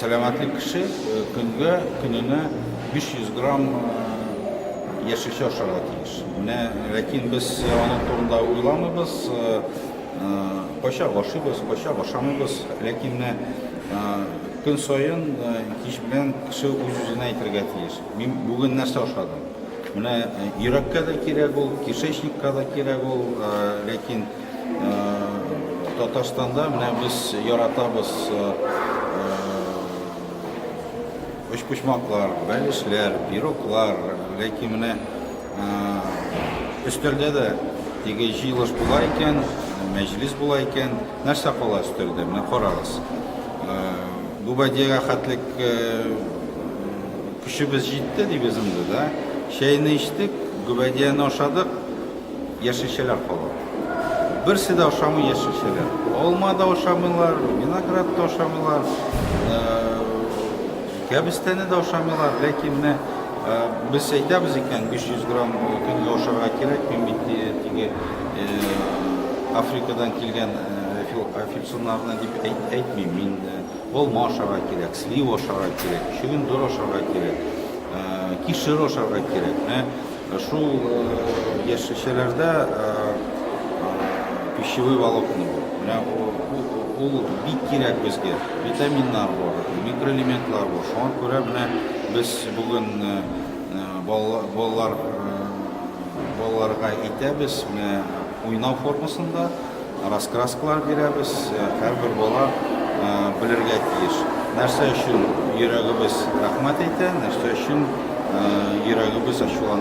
Сәламәтлек кеше көненә 500 грамм яшелчә ашарга тиеш. Ләкин без аның турында уйламыйбыз, кайчак ашыйбыз, кайчак ашамыйбыз. Ләкин көн сайын кич белән кеше үз-үзенә әйтергә тиеш. Мин бүген нәрсә ашадым? Йөрәккә дә кирәк ул, кишечникка да кирәк ул, ләкин Татарстанда без яратабыз өчпочмаклар, бәлешләр, пироглар, ләкин өстәлдә дә теге җыелыш була икән, мәҗлес була икән, нәрсә кала өстәлдә? Карагыз. Бу бәдигә хәтлек көчебез җитте дибез инде, да? Чәйне эчтек, гүбәдияне ашадык, яшелчәләр кала. Берсе дә ашамый яшелчәләр. Алма да ашамыйлар, виноград да ашамыйлар, кәбестәне дә ашамыйлар. Ләкин без әйтәбез икән, 500 грамм көнгә ашарга кирәк. Мин бит теге Африкадан килгән апельсиннарны дип әйтмим. Мин алма ашарга кирәк, слива ашарга кирәк, чөгендер ашарга кирәк, кишер ашарга кирәк. Шул яшелчәләрдә пищевой волокна бар. Ул бик кирәк безгә. Витаминнар бар, микроэлементлар бар. Шуңа күрә без бүген балаларга әйтәбез, уйнау формасында раскраскалар бирәбез. Һәрбер бала белергә тиеш. Нәрсә өчен йөрәгебез рәхмәт әйтә, нәрсә өчен йөрәгебез ачулана.